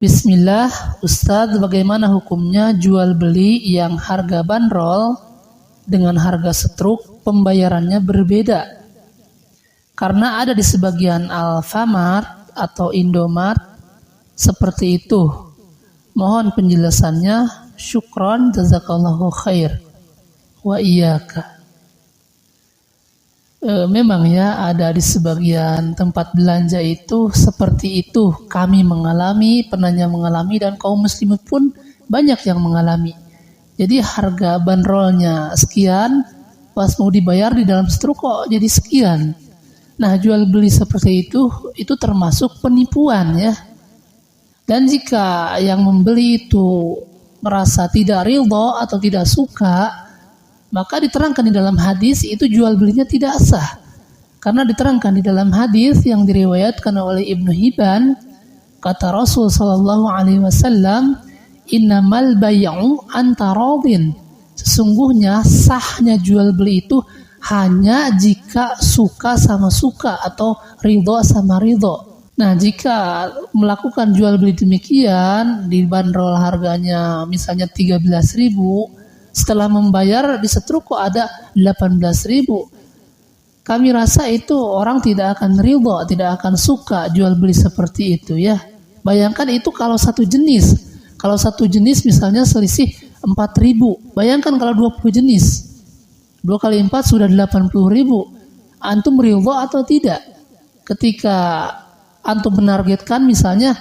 Bismillah, Ustadz, bagaimana hukumnya jual beli yang harga bandrol dengan harga setruk pembayarannya berbeda? Karena ada di sebagian Alfamart atau Indomart seperti itu. Mohon penjelasannya. Syukron, jazakallahu khair. Wa iyaka. Memang ya ada di sebagian tempat belanja itu seperti itu. Kami mengalami, penanya mengalami, dan kaum muslimin pun banyak yang mengalami. Jadi harga bandrolnya sekian, pas mau dibayar di dalam struk kok jadi sekian. Nah, jual beli seperti itu termasuk penipuan ya. Dan jika yang membeli itu merasa tidak ridho atau tidak suka, maka diterangkan di dalam hadis itu jual belinya tidak sah. Karena diterangkan di dalam hadis yang diriwayatkan oleh Ibnu Hibban, kata Rasul sallallahu alaihi wasallam, "Innamal bay'u anta radin." Sesungguhnya sahnya jual beli itu hanya jika suka sama suka atau ridho sama ridho. Nah, jika melakukan jual beli demikian, dibanderol harganya misalnya 13.000, setelah membayar di setruk kok ada 18.000. Kami rasa itu orang tidak akan ridho, tidak akan suka jual beli seperti itu ya. Bayangkan itu kalau satu jenis. Kalau satu jenis misalnya selisih 4.000. Bayangkan kalau 20 jenis. 2 kali 4 sudah 80.000. Antum ridho atau tidak? Ketika antum menargetkan misalnya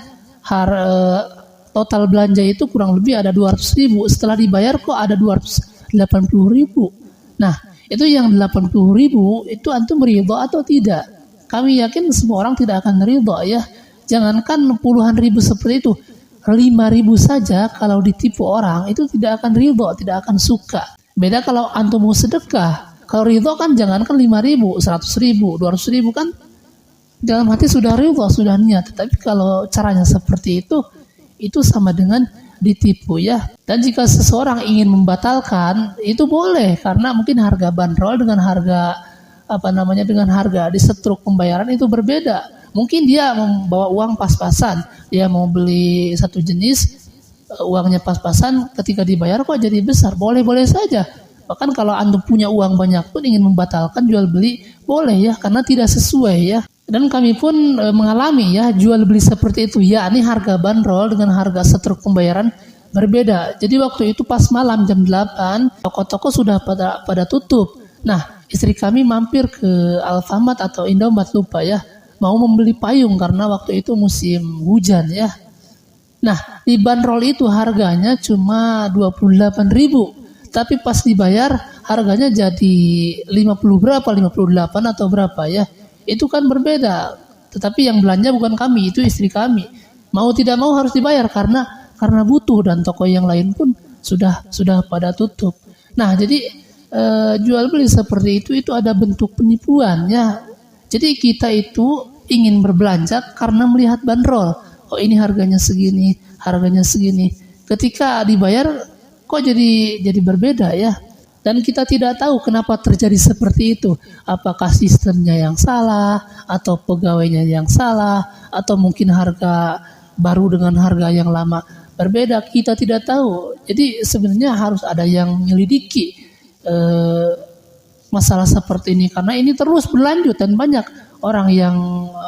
total belanja itu kurang lebih ada 200.000. Setelah dibayar kok ada 280.000. Nah, itu yang 80.000 itu antum ridho atau tidak? Kami yakin semua orang tidak akan ridho ya. Jangankan puluhan ribu seperti itu, 5.000 saja kalau ditipu orang itu tidak akan ridho, tidak akan suka. Beda kalau antum mau sedekah. Kalau ridho kan jangankan 5.000, 100.000, 200.000 kan dalam hati sudah ridho, sudah niat. Tetapi kalau caranya seperti itu sama dengan ditipu ya. Dan jika seseorang ingin membatalkan itu boleh, karena mungkin harga bandrol dengan harga dengan harga di setruk pembayaran itu berbeda. Mungkin dia membawa uang pas-pasan, dia mau beli satu jenis, uangnya pas-pasan, ketika dibayar kok jadi besar. Boleh-boleh saja. Bahkan kalau antum punya uang banyak pun ingin membatalkan jual beli boleh ya, karena tidak sesuai ya. Dan kami pun mengalami ya jual beli seperti itu, yakni harga bandrol dengan harga setruk pembayaran berbeda. Jadi waktu itu pas malam jam 8, toko-toko sudah pada tutup. Nah, istri kami mampir ke Alfamart atau Indomart, lupa ya, mau membeli payung karena waktu itu musim hujan ya. Nah, di bandrol itu harganya cuma 28.000, tapi pas dibayar harganya jadi 58 atau berapa ya. Itu kan berbeda. Tetapi yang belanja bukan kami, itu istri kami. Mau tidak mau harus dibayar karena butuh, dan toko yang lain pun sudah pada tutup. Nah, jadi jual beli seperti itu ada bentuk penipuan ya. Jadi kita itu ingin berbelanja karena melihat bandrol. Oh, ini harganya segini, harganya segini. Ketika dibayar kok jadi berbeda ya. Dan kita tidak tahu kenapa terjadi seperti itu. Apakah sistemnya yang salah, atau pegawainya yang salah, atau mungkin harga baru dengan harga yang lama berbeda. Kita tidak tahu. Jadi sebenarnya harus ada yang menyelidiki masalah seperti ini. Karena ini terus berlanjut dan banyak orang yang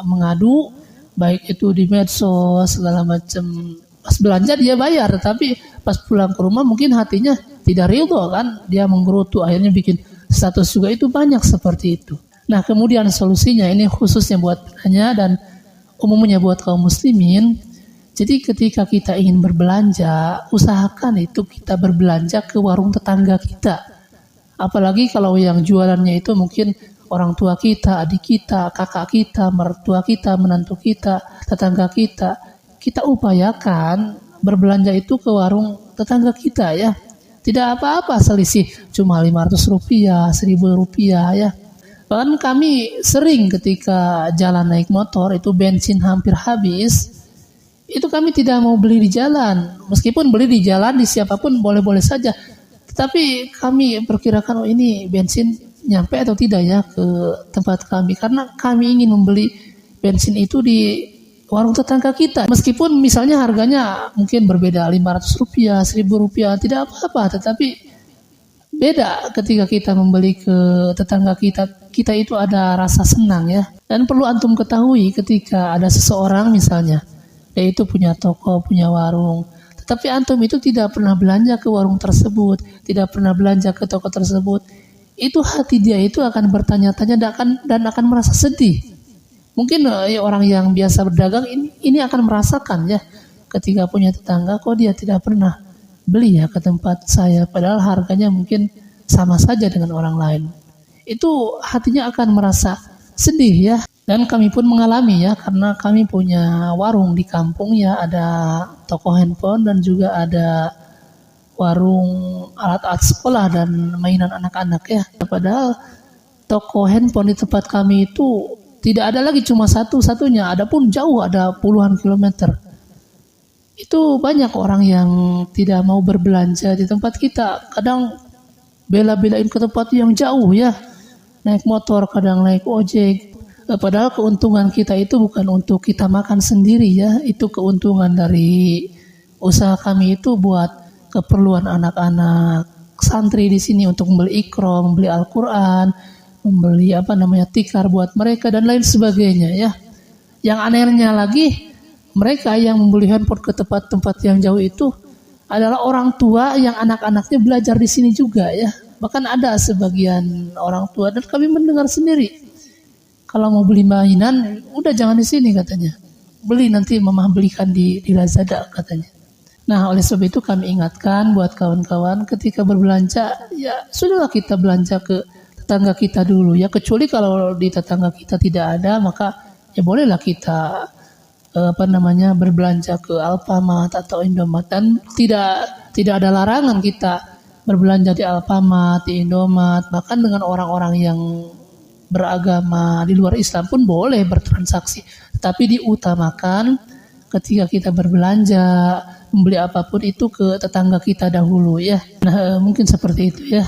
mengadu, baik itu di medsos segala macam. Pas belanja dia bayar, tapi pas pulang ke rumah mungkin hatinya tidak ridho kan, dia menggerutu, akhirnya bikin status juga. Itu banyak seperti itu. Nah, kemudian solusinya ini khususnya buat penanya dan umumnya buat kaum muslimin. Jadi ketika kita ingin berbelanja, usahakan itu kita berbelanja ke warung tetangga kita. Apalagi kalau yang jualannya itu mungkin orang tua kita, adik kita, kakak kita, mertua kita, menantu kita, tetangga kita. Kita upayakan berbelanja itu ke warung tetangga kita ya. Tidak apa-apa selisih cuma 500 rupiah, 1.000 rupiah ya. Bahkan kami sering ketika jalan naik motor itu bensin hampir habis, itu kami tidak mau beli di jalan. Meskipun beli di jalan di siapapun boleh-boleh saja. Tetapi kami perkirakan ini bensin nyampe atau tidak ya ke tempat kami. Karena kami ingin membeli bensin itu di warung tetangga kita. Meskipun misalnya harganya mungkin berbeda, Rp500, Rp1.000, tidak apa-apa, tetapi beda ketika kita membeli ke tetangga kita. Kita itu ada rasa senang ya. Dan perlu antum ketahui ketika ada seseorang misalnya, dia itu punya toko, punya warung, tetapi antum itu tidak pernah belanja ke warung tersebut, tidak pernah belanja ke toko tersebut, itu hati dia itu akan bertanya-tanya dan akan merasa sedih. Mungkin orang yang biasa berdagang ini akan merasakan ya, ketika punya tetangga kok dia tidak pernah beli ya ke tempat saya, padahal harganya mungkin sama saja dengan orang lain. Itu hatinya akan merasa sedih ya. Dan kami pun mengalami ya, karena kami punya warung di kampung ya, ada toko handphone dan juga ada warung alat-alat sekolah dan mainan anak-anak ya. Padahal toko handphone di tempat kami itu tidak ada lagi cuma satu-satunya, adapun jauh, ada puluhan kilometer. Itu banyak orang yang tidak mau berbelanja di tempat kita, kadang bela-belain ke tempat yang jauh ya, naik motor, kadang naik ojek. Padahal keuntungan kita itu bukan untuk kita makan sendiri ya, itu keuntungan dari usaha kami itu buat keperluan anak-anak santri di sini untuk membeli ikro, membeli Al-Quran, membeli tikar buat mereka dan lain sebagainya ya. Yang anehnya lagi, mereka yang membeli handphone ke tempat-tempat yang jauh itu adalah orang tua yang anak-anaknya belajar di sini juga ya. Bahkan ada sebagian orang tua, dan kami mendengar sendiri, kalau mau beli mainan, udah jangan di sini katanya. Beli nanti mama belikan di Lazada katanya. Nah, oleh sebab itu kami ingatkan buat kawan-kawan ketika berbelanja, ya sudahlah kita belanja ke tetangga kita dulu ya. Kecuali kalau di tetangga kita tidak ada, maka ya bolehlah kita berbelanja ke Alfamart atau Indomaret, dan tidak ada larangan kita berbelanja di Alfamart, di Indomaret, bahkan dengan orang-orang yang beragama di luar Islam pun boleh bertransaksi. Tapi diutamakan ketika kita berbelanja, membeli apapun itu ke tetangga kita dahulu ya. Nah, mungkin seperti itu ya.